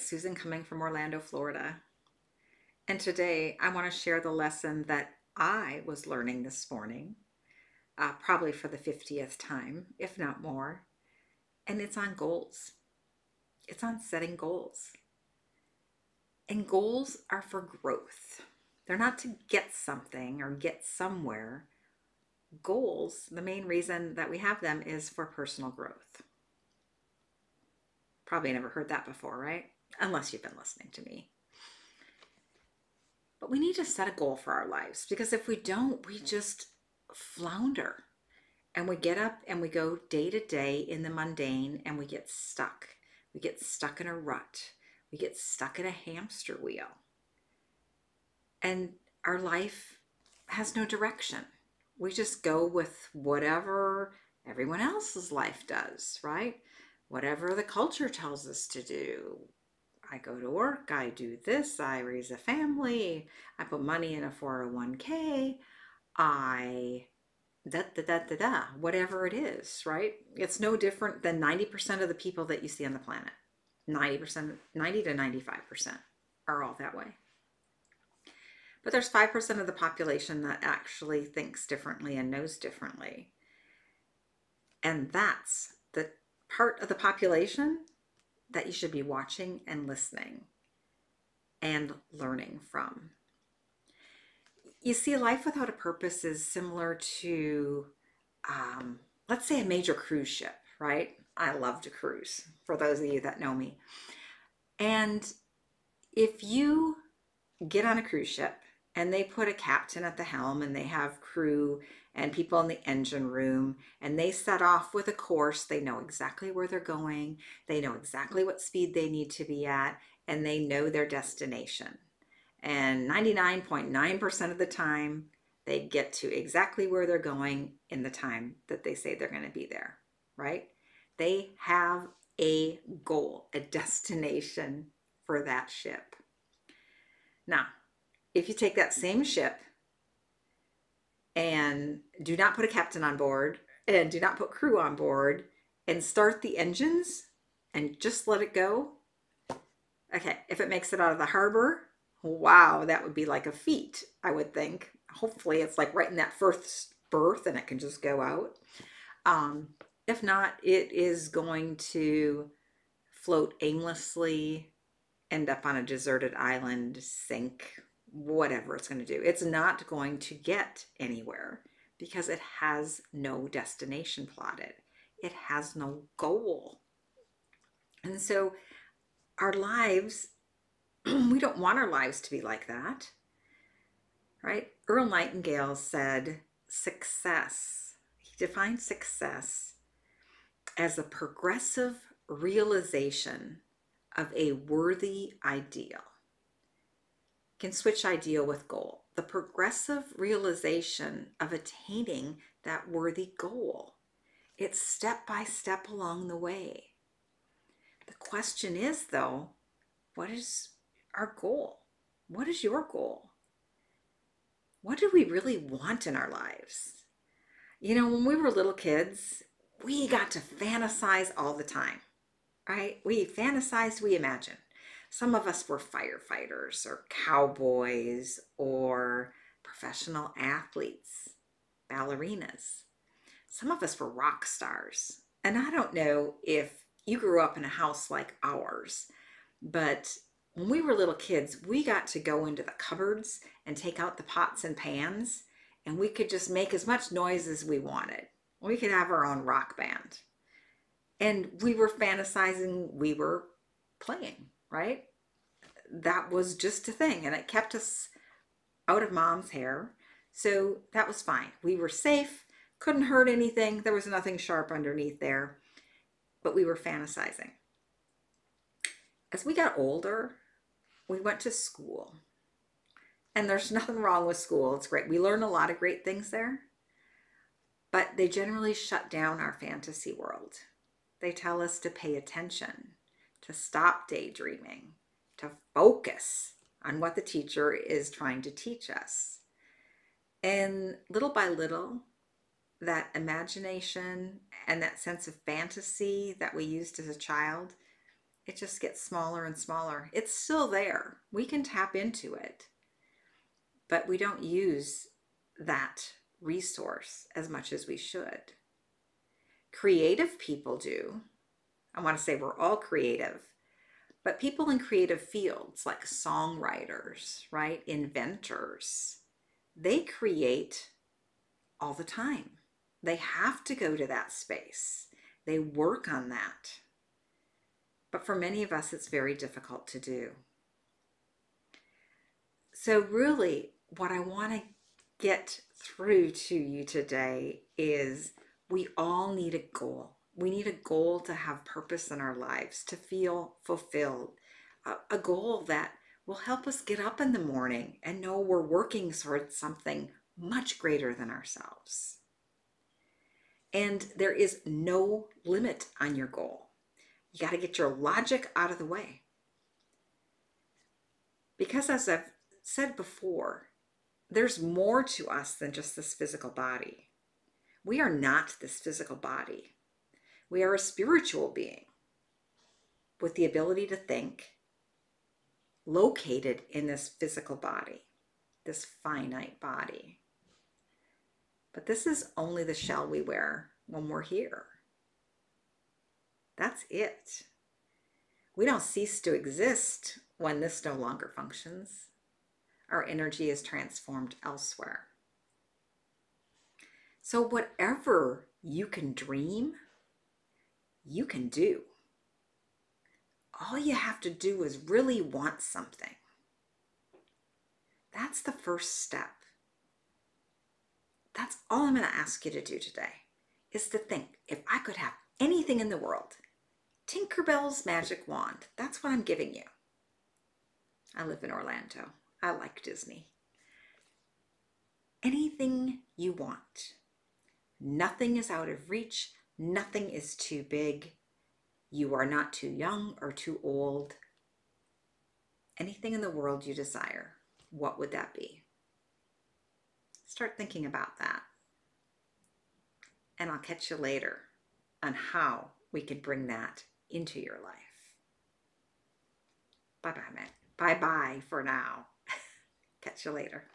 it's Susan coming from Orlando, Florida. And today I want to share the lesson that I was learning this morning, probably for the 50th time, if not more. And it's on goals. It's on setting goals. And goals are for growth. They're not to get something or get somewhere. Goals, the main reason that we have them is for personal growth. Probably never heard that before, right? Unless you've been listening to me. But we need to set a goal for our lives because if we don't, we just flounder and we get up and we go day to day in the mundane and we get stuck. We get stuck in a rut. We get stuck in a hamster wheel. And our life has no direction. We just go with whatever everyone else's life does, right? Whatever the culture tells us to do. I go to work, I do this, I raise a family, I put money in a 401k, I whatever it is, right? It's no different than 90% of the people that you see on the planet. 90%, 90 to 95% are all that way. But there's 5% of the population that actually thinks differently and knows differently. And that's the part of the population that you should be watching and listening and learning from. You see, life without a purpose is similar to, let's say, a major cruise ship, right? I love to cruise, for those of you that know me. And if you get on a cruise ship and they put a captain at the helm and they have crew and people in the engine room and they set off with a course, they know exactly where they're going, they know exactly what speed they need to be at, and they know their destination. And 99.9% of the time, they get to exactly where they're going in the time that they say they're going to be there, right? They have a goal, a destination for that ship. Now, if you take that same ship and do not put a captain on board and do not put crew on board and start the engines and just let it go, okay, if it makes it out of the harbor, wow, that would be like a feat, I would think. Hopefully it's like right in that first berth and it can just go out. If not, it is going to float aimlessly, end up on a deserted island, sink, whatever it's going to do. It's not going to get anywhere because it has no destination plotted. It has no goal. And so our lives, we don't want our lives to be like that, right? Earl Nightingale said success. He defined success as a progressive realization of a worthy ideal. Can switch ideal with goal. The progressive realization of attaining that worthy goal. It's step by step along the way. The question is, though, what is our goal? What is your goal? What do we really want in our lives? You know, when we were little kids, we got to fantasize all the time, right? We fantasized, we imagined. Some of us were firefighters or cowboys or professional athletes, ballerinas. Some of us were rock stars. And I don't know if you grew up in a house like ours, but when we were little kids, we got to go into the cupboards and take out the pots and pans, and we could just make as much noise as we wanted. We could have our own rock band. And we were fantasizing, we were playing, right? That was just a thing, and it kept us out of mom's hair. So that was fine. We were safe, couldn't hurt anything. There was nothing sharp underneath there, but we were fantasizing. As we got older, we went to school. And there's nothing wrong with school. It's great. We learn a lot of great things there, but they generally shut down our fantasy world. They tell us to pay attention, to stop daydreaming, to focus on what the teacher is trying to teach us. And little by little, that imagination and that sense of fantasy that we used as a child, It just gets smaller and smaller. It's still there. We can tap into it, but we don't use that resource as much as we should. Creative people do. I want to say we're all creative, but people in creative fields like songwriters, right? Inventors, they create all the time. They have to go to that space. They work on that. But for many of us, it's very difficult to do. So really, what I want to get through to you today is we all need a goal. We need a goal to have purpose in our lives, to feel fulfilled, a goal that will help us get up in the morning and know we're working towards something much greater than ourselves. And there is no limit on your goal. You got to get your logic out of the way. Because as I've said before, there's more to us than just this physical body. We are not this physical body. We are a spiritual being with the ability to think, located in this physical body, this finite body. But this is only the shell we wear when we're here. That's it. We don't cease to exist when this no longer functions. Our energy is transformed elsewhere. So whatever you can dream, you can do. All you have to do is really want something. That's the first step. That's all I'm going to ask you to do today, is to think, if I could have anything in the world, Tinkerbell's magic wand, that's what I'm giving you. I live in Orlando. I like Disney. Anything you want. Nothing is out of reach. Nothing is too big. You are not too young or too old. Anything in the world you desire, what would that be? Start thinking about that. And I'll catch you later on how we can bring that into your life. Bye-bye, man. Bye-bye for now. Catch you later.